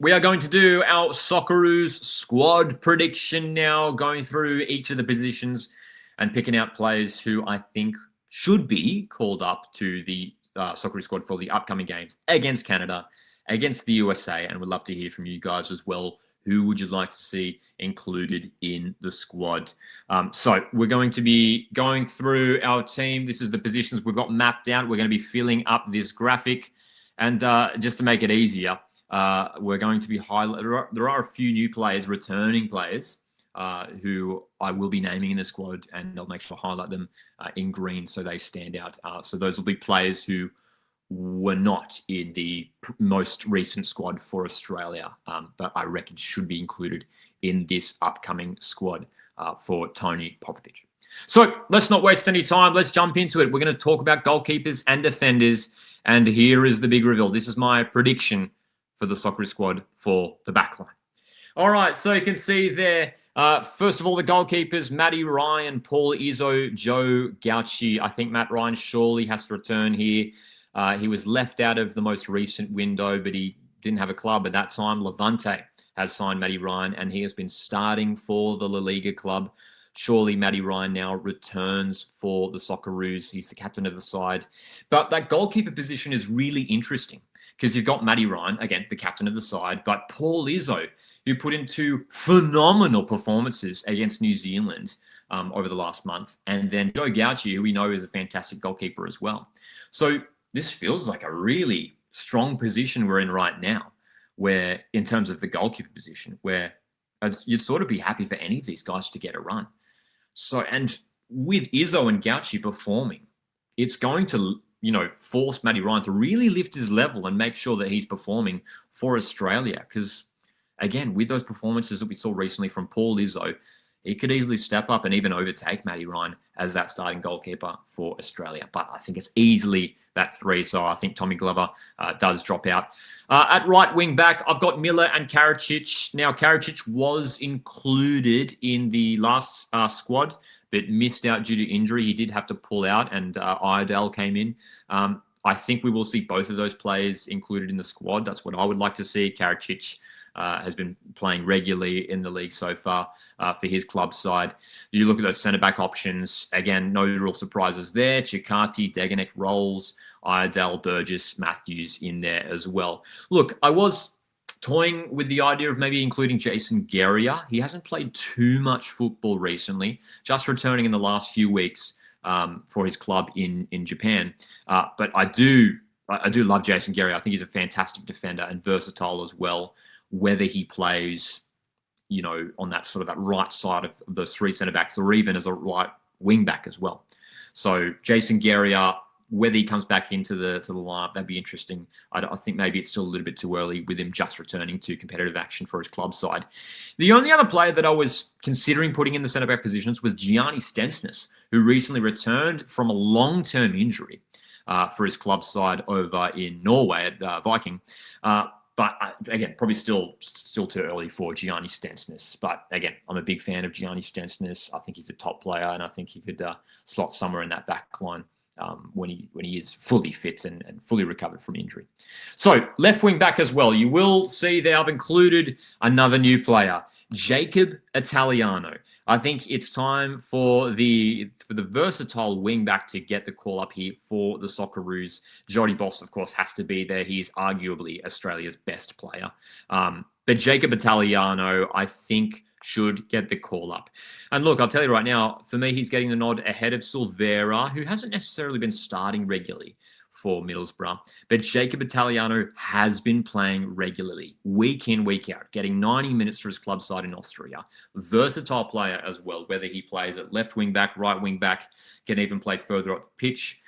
We are going to do our Socceroos squad prediction now, going through each of the positions and picking out players who I think should be called up to the Socceroos squad for the upcoming games against Canada, against the USA, and we'd love to hear from you guys as well. Who would you like to see included in the squad? So we're going to be going through our team. This is the positions we've got mapped out. We're going to be filling up this graphic. And just to make it easier, we're going to be there are a few new players, returning players, who I will be naming in the squad, and I'll make sure to highlight them in green so they stand out. So those will be players who were not in the most recent squad for Australia, but I reckon should be included in this upcoming squad for Tony Popovic. So let's not waste any time. Let's jump into it. We're going to talk about goalkeepers and defenders, and here is the big reveal. This is my prediction for the Socceroos squad for the backline. All right, so you can see there, first of all, the goalkeepers, Matty Ryan, Paul Izzo, Joe Gauci. I think Matt Ryan surely has to return here. He was left out of the most recent window, but he didn't have a club at that time. Levante has signed Matty Ryan, and he has been starting for the La Liga club. Surely Matty Ryan now returns for the Socceroos. He's the captain of the side. But that goalkeeper position is really interesting because you've got Matty Ryan, again, the captain of the side, but Paul Izzo, who put in two phenomenal performances against New Zealand over the last month, and then Joe Gauci, who we know is a fantastic goalkeeper as well. So this feels like a really strong position we're in right now, where in terms of the goalkeeper position, where you'd sort of be happy for any of these guys to get a run. So, and with Izzo and Gauci performing, it's going to, force Matty Ryan to really lift his level and make sure that he's performing for Australia. Because, again, with those performances that we saw recently from Paul Izzo, he could easily step up and even overtake Matty Ryan as that starting goalkeeper for Australia. But I think it's easily that three, so I think Tommy Glover does drop out. At right wing back, I've got Miller and Karacic. Now, Karacic was included in the last squad, but missed out due to injury. He did have to pull out, and AEDT came in. I think we will see both of those players included in the squad. That's what I would like to see. Karacic has been playing regularly in the league so far for his club side. You look at those centre-back options. Again, no real surprises there. Chikati, Deganek, Rolls, AEDT, Burgess, Matthews in there as well. Look, I was toying with the idea of maybe including Jason Guerrier. He hasn't played too much football recently, just returning in the last few weeks for his club in Japan. But I do love Jason Guerrier. I think he's a fantastic defender and versatile as well. Whether he plays, on that sort of that right side of those three centre backs, or even as a right wing back as well. So Jason Guerrier, whether he comes back into the lineup, that'd be interesting. I think maybe it's still a little bit too early with him just returning to competitive action for his club side. The only other player that I was considering putting in the centre back positions was Gianni Stensnes, who recently returned from a long-term injury for his club side over in Norway at Viking. But again, probably still too early for Gianni Stensnes. But again, I'm a big fan of Gianni Stensnes. I think he's a top player, and I think he could slot somewhere in that back line when he is fully fit and fully recovered from injury. So left wing back as well. You will see there I've included another new player, Jacob Italiano. I think it's time for the versatile wing back to get the call up here for the Socceroos. Jordi Boss, of course, has to be there. He's arguably Australia's best player. But Jacob Italiano, I think, should get the call up. And look, I'll tell you right now, for me, he's getting the nod ahead of Silveira, who hasn't necessarily been starting regularly for Middlesbrough. But Jacob Italiano has been playing regularly, week in, week out, getting 90 minutes for his club side in Austria. Versatile player as well, whether he plays at left wing back, right wing back, can even play further up the pitch.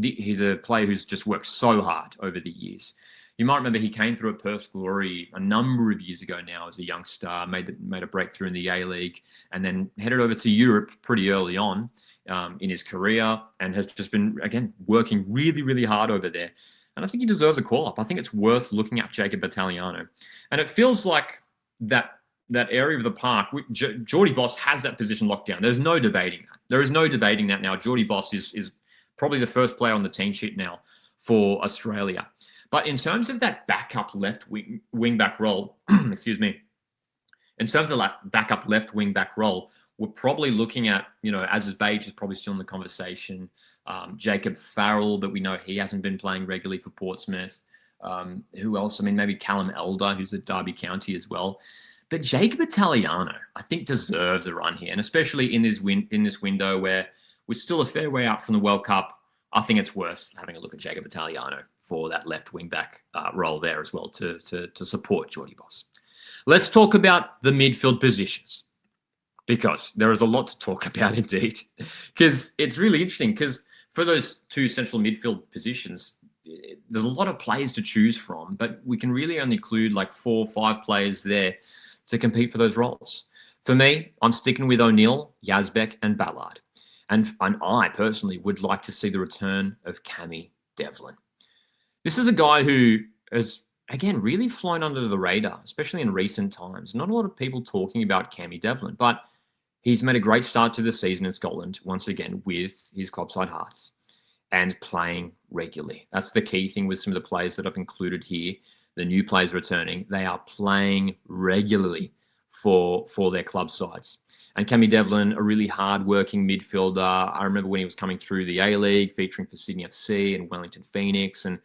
He's a player who's just worked so hard over the years. You might remember he came through at Perth's Glory a number of years ago now as a youngster, made a breakthrough in the A-League, and then headed over to Europe pretty early on in his career, and has just been, again, working really, really hard over there. And I think he deserves a call-up. I think it's worth looking at Jacob Italiano. And it feels like that area of the park, Jordi Boss has that position locked down. There's no debating that. There is no debating that now. Jordi Boss is probably the first player on the team sheet now for Australia. But in terms of that backup left wing back role, excuse me, in terms of that backup left wing back role, we're probably looking at, Aziz Beige is probably still in the conversation. Jacob Farrell, but we know he hasn't been playing regularly for Portsmouth. Who else? I mean, maybe Callum Elder, who's at Derby County as well. But Jacob Italiano, I think, deserves a run here, and especially in this window where we're still a fair way out from the World Cup. I think it's worth having a look at Jacob Italiano for that left wing back role there as well to support Geordie Boss. Let's talk about the midfield positions, because there is a lot to talk about indeed. Because it's really interesting, because for those two central midfield positions, there's a lot of players to choose from, but we can really only include like 4 or 5 players there to compete for those roles. For me, I'm sticking with O'Neill, Yazbek, and Ballard. And I personally would like to see the return of Cammy Devlin. This is a guy who has, again, really flown under the radar, especially in recent times. Not a lot of people talking about Cammy Devlin, but he's made a great start to the season in Scotland, once again, with his club side Hearts and playing regularly. That's the key thing with some of the players that I've included here. The new players returning, they are playing regularly for their club sides. And Cammy Devlin, a really hard-working midfielder. I remember when he was coming through the A-League, featuring for Sydney FC and Wellington Phoenix and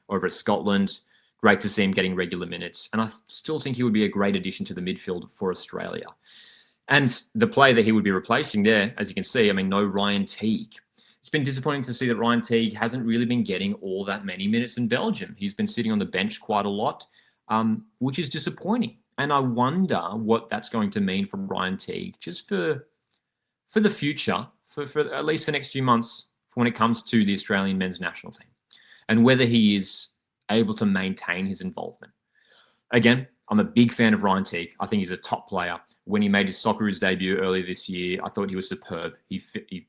over at Scotland. Great to see him getting regular minutes. And I still think he would be a great addition to the midfield for Australia. And the player that he would be replacing there, as you can see, no Ryan Teague. It's been disappointing to see that Ryan Teague hasn't really been getting all that many minutes in Belgium. He's been sitting on the bench quite a lot, which is disappointing. And I wonder what that's going to mean for Ryan Teague, just for the future, for at least the next few months when it comes to the Australian men's national team, and whether he is able to maintain his involvement. Again, I'm a big fan of Ryan Teague. I think he's a top player. When he made his Socceroos debut earlier this year, I thought he was superb. He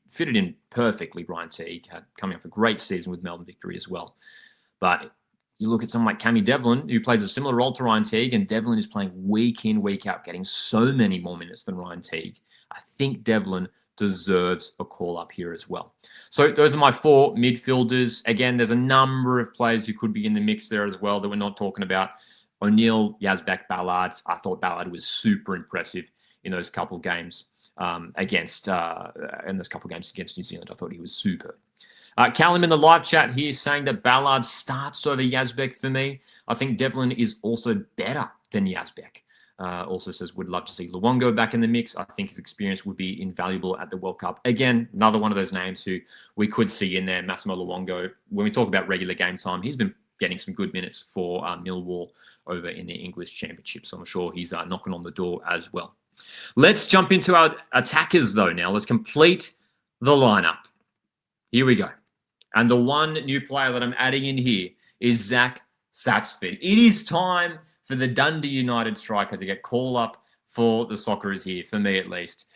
fitted in perfectly, Ryan Teague, coming off a great season with Melbourne Victory as well. But you look at someone like Cammy Devlin, who plays a similar role to Ryan Teague, and Devlin is playing week in, week out, getting so many more minutes than Ryan Teague. I think Devlin deserves a call up here as well. So those are my 4 midfielders. Again, there's a number of players who could be in the mix there as well that we're not talking about. O'Neill, Yazbek, Ballard. I thought Ballard was super impressive in those couple of games against New Zealand. I thought he was super. Callum in the live chat here saying that Ballard starts over Yazbek for me. I think Devlin is also better than Yazbek. Also says, would love to see Luongo back in the mix. I think his experience would be invaluable at the World Cup. Again, another one of those names who we could see in there, Massimo Luongo. When we talk about regular game time, he's been getting some good minutes for Millwall over in the English Championship. So I'm sure he's knocking on the door as well. Let's jump into our attackers, though, now. Let's complete the lineup. Here we go. And the one new player that I'm adding in here is Zach Sapsford. It is time for the Dundee United striker to get called up for the Socceroos here, for me at least.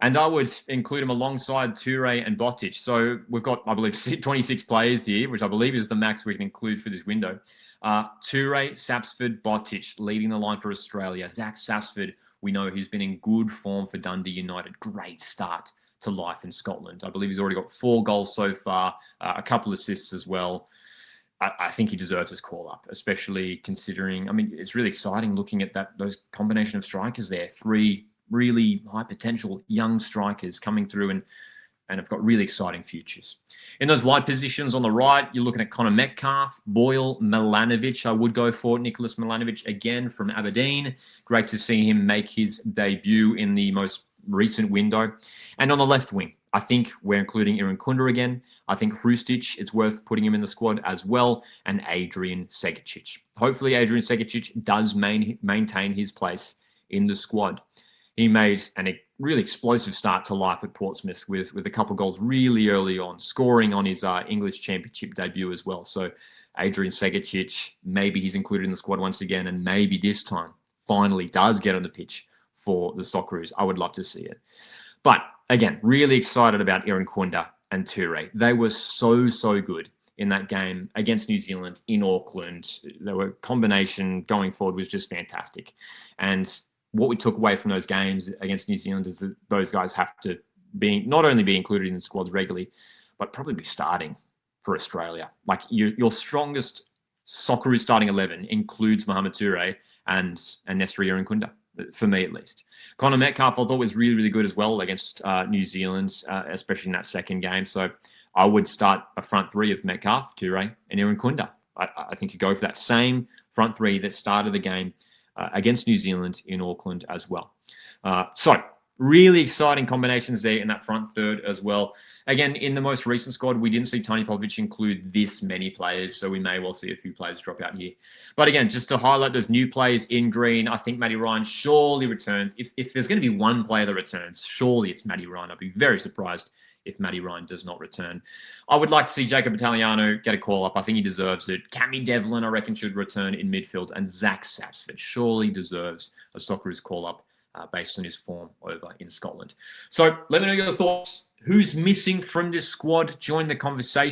And I would include him alongside Toure and Botic. So we've got, I believe, 26 players here, which I believe is the max we can include for this window. Toure, Sapsford, Botic leading the line for Australia. Zach Sapsford, we know he's been in good form for Dundee United. Great start to life in Scotland. I believe he's already got 4 goals so far, a couple assists as well. I think he deserves his call up, especially considering, it's really exciting looking at those combination of strikers there. 3 really high potential young strikers coming through and have got really exciting futures. In those wide positions on the right, you're looking at Connor Metcalf, Boyle, Milanovic. I would go for Nicholas Milanovic again from Aberdeen. Great to see him make his debut in the most recent window. And on the left wing, I think we're including Iran Kunda again. I think Hrustic, it's worth putting him in the squad as well, and Adrian Segicic. Hopefully Adrian Segicic does maintain his place in the squad. He made a really explosive start to life at Portsmouth with a couple of goals really early on, scoring on his English Championship debut as well. So Adrian Segicic, maybe he's included in the squad once again, and maybe this time finally does get on the pitch for the Socceroos. I would love to see it. But again, really excited about Iran Kunda and Toure. They were so good in that game against New Zealand in Auckland. Their combination going forward was just fantastic. And what we took away from those games against New Zealand is that those guys have to not only be included in the squads regularly, but probably be starting for Australia. Like your strongest Socceroos starting 11 includes Mohamed Toure and Nesri Irinkunda, for me at least. Connor Metcalf, I thought was really, really good as well against New Zealand, especially in that second game. So I would start a front three of Metcalf, Toure, and Irinkunda. I think you go for that same front three that started the game against New Zealand in Auckland as well. So really exciting combinations there in that front third as well. Again, in the most recent squad, we didn't see Tony Popovic include this many players, so we may well see a few players drop out here. But again, just to highlight those new players in green, I think Matty Ryan surely returns. If there's going to be one player that returns, surely it's Matty Ryan. I'd be very surprised if Matty Ryan does not return. I would like to see Jacob Italiano get a call-up. I think he deserves it. Cammy Devlin, I reckon, should return in midfield. And Zach Sapsford surely deserves a Socceroos call-up based on his form over in Scotland. So let me know your thoughts. Who's missing from this squad? Join the conversation.